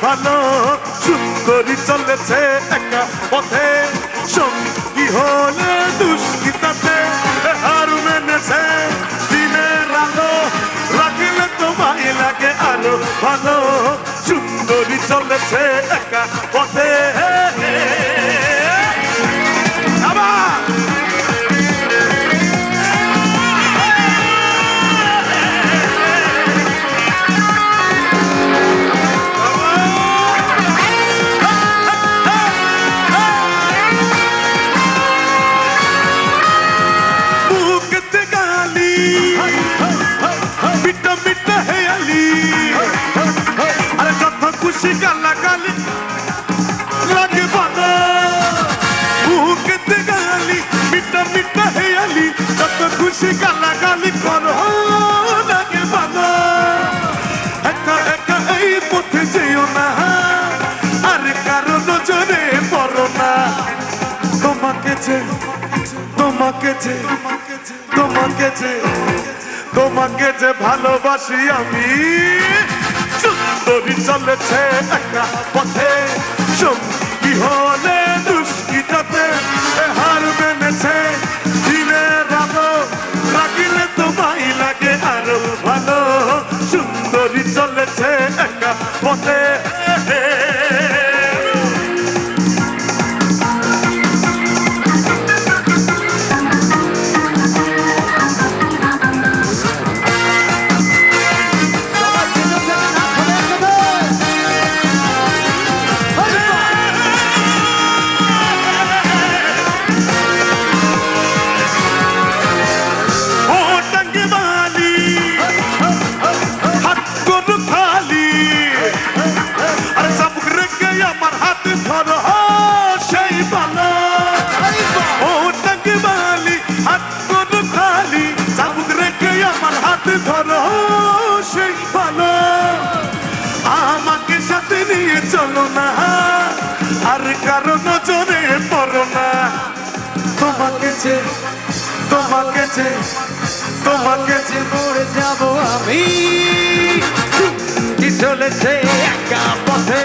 ভালো সুন্দরী চলেছে একা পথে সঙ্গী হলে দুষ্কৃতাতে হার মেনেছে দিনের আলো রাখলে তোমায় লাগে আরো ভালো সুন্দরী চলেছে একা পথে খুশি গালাগালি লাগে ভালো বুকেতে গালি মিঠা মিঠা হেয়ালি যত খুশি গালাগালি করো লাগে ভালো একা একা এই পথে যেও না আর কারো নজরে পড়ো না তোমাকে যে তোমাকে যে তোমাকে যে তোমাকে যে ভালোবাসি আমি সুন্দরী চলেছে একা পথে সঙ্গী হলে দুষ্কৃতাতে হার মেনেছে দিনের আলো রাখিলে তোমায় লাগে আরো ভালো সুন্দরী চলেছে একা পথে ধরো সেই ভালো আমাকে সাথে নিয়ে চলো না আর কারো নজরে পড়ো না তোমাকে যে তোমাকে যে তোমাকে যে মরে যাব আমি কি চলেছে একা পথে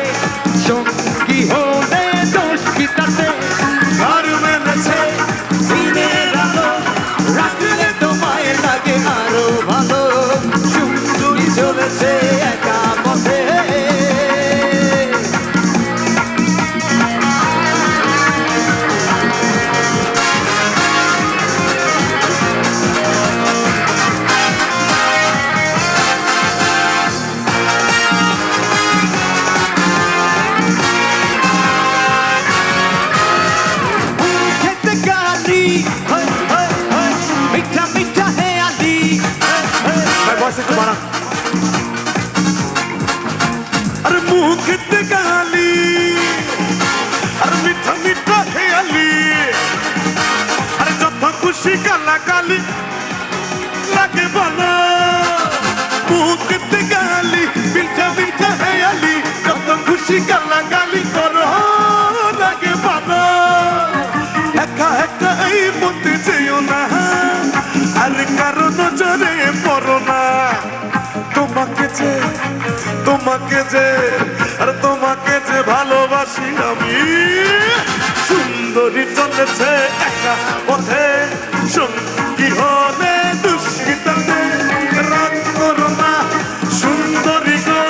সঙ্গী হলে দুষ্কৃতাতে হার মেনেছে দিনের আলো রাখলে তোমায় লাগে আরো ভালো সুন্দরী চলেছে একা পথে খেতে গালি মিঠা মিঠা হেয়ালি अरे मुखते गाली अरे मीठा मीठा हेयाली अरे जब खुशी गाला गाली लगे भला मुखते गाली मीठा मीठा हेयाली जब खुशी गाला गाली करो लगे भला एका एका এই মতে যেও না আর কারো নজরে পড়ো না তোমাকে যে আর তোমাকে যে ভালোবাসি আমি সুন্দরী চলেছে একা পথে সঙ্গী হলে দুষ্কৃতাতে রাগ করো না সুন্দরী গো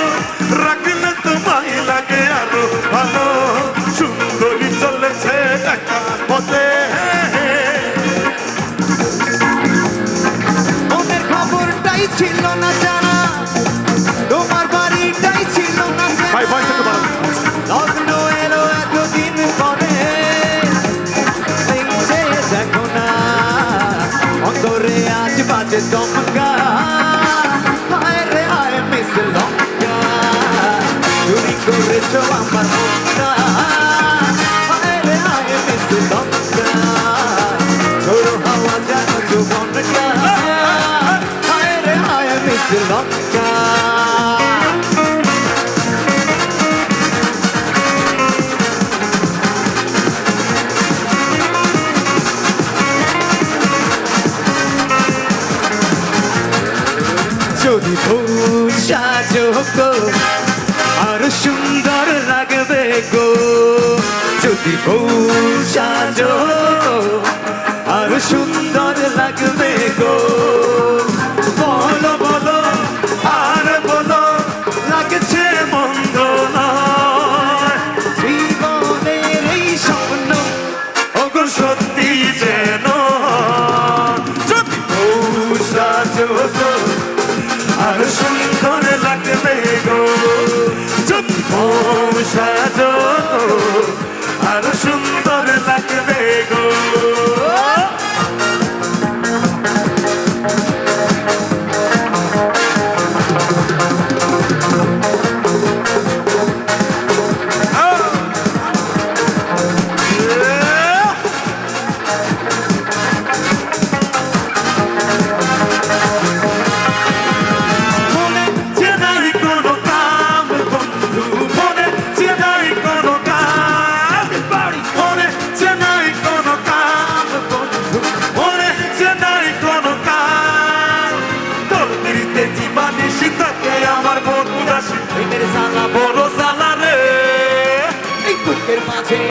রাখলে তোমায় লাগে আরো ভালো সুন্দরী চলেছে একা পথে মনের খবরটাই ছিল না জানা তোমার বাড়িটাই ছিল না ভাই ভয়েস একটু বাড়ান লগ্ন এলো এতদিন পরে দেখো না অন্তরে আজ বাজে দমকা হায় রে হায় মিস লঙ্কা চুরি করেছো আমার মনটা হায় রে হায় মিস লঙ্কা ছোড়ো হাওয়া জানো যৌবনটা হায় রে হায় মিস লঙ্কা যদি ভূষা যোগ আর সুন্দর লাগবে গো যদি বউ সাজো আর সুন্দর লাগবে গো বলো বলো আর বলো লাগছে মন্দ নয় জীবনের এই স্বপ্ন ওগো সত্যি যেন যদি বউ সাজো আর সুন্দর লাগবে গো যদি বউ সাজো আর সুন্দর লাগবে গো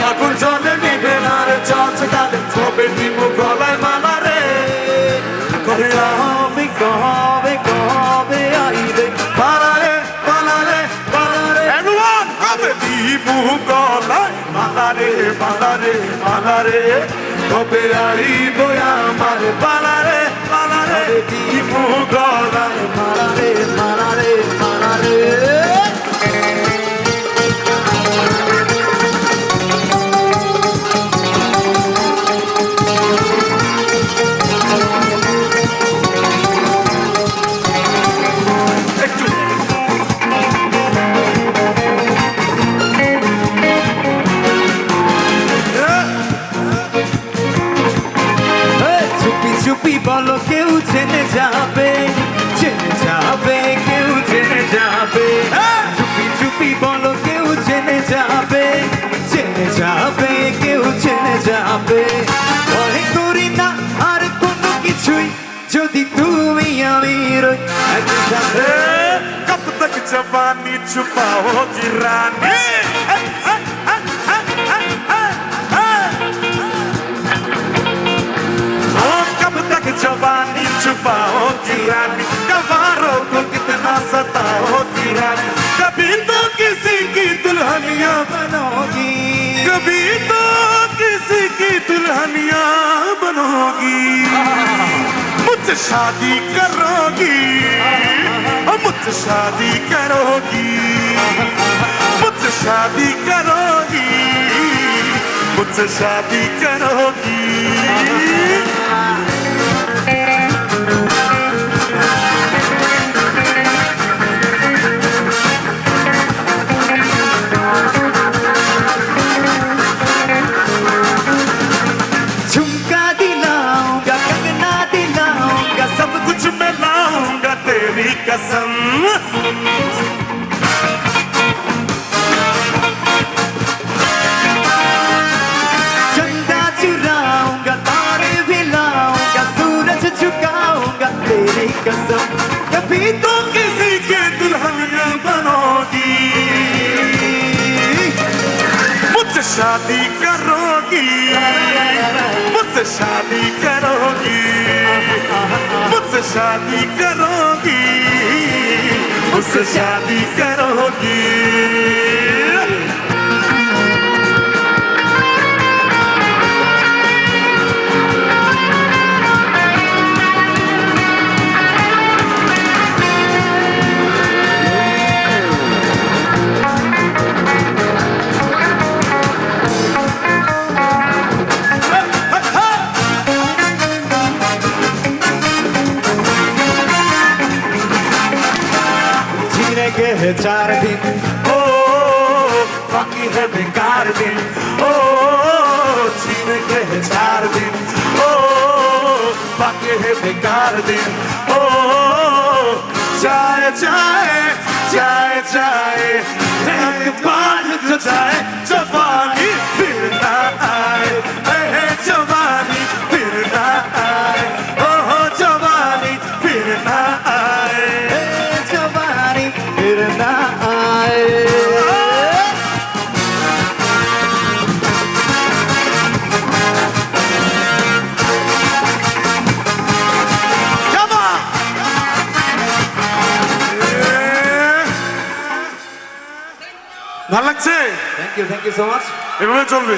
আগুন জলে নিভে না রে চলছে তাদের ছবে দিব গলায় মালা রে কবে হবে কবে কবে আইবে পালারে পালারে পালারে এভরিওয়ান কবে দিব গলায় মালা রে পালারে পালারে কবে আইবে আমার পালারে পালারে দিব গলায় মালা রে পালারে পালারে বলো কেউ জেনে যাবে কেউ জেনে যাবে চুপি চুপি বলো কেউ জেনে যাবে কেউ জেনে যাবে ভয় করি না আর কোনো কিছুই যদি তুমি আমি রই একসাথে কব তক জবানি ছুপাओगी রানী जवानी छुपाओगी रानी कवारों को कितना सताओगी रानी कभी तो किसी की दुल्हनिया बनोगी कभी तो किसी की दुल्हनिया बनोगी मुझसे शादी करोगी मुझसे शादी करोगी मुझसे शादी करोगी मुझसे शादी करोगी झुमका दिलाऊंगा कंगना दिलाऊंगा सब कुछ मैं लाऊंगा तेरी कसम चंदा चुराऊंगा तारे भी लाऊंगा सूरज झुकाऊंगा तेरी कसम कभी तो किसी के दुल्हनिया बनोगी मुझसे शादी करोगी मुझसे शादी करोगी मुझसे शादी करोगी मुझसे शादी करोगी के है 4 दिन ओ बाकी है बेकार दिन ओ जीने के है 4 दिन ओ बाकी है बेकार दिन ओ जाए जाए जाए जाए एक बार जो जाए जवानी फिर ना आए जवानी फिर ना आए ओ जवानी फिर ना आए फिर ना आए ভালো লাগছে? Thank you so much. এভাবে চলবে।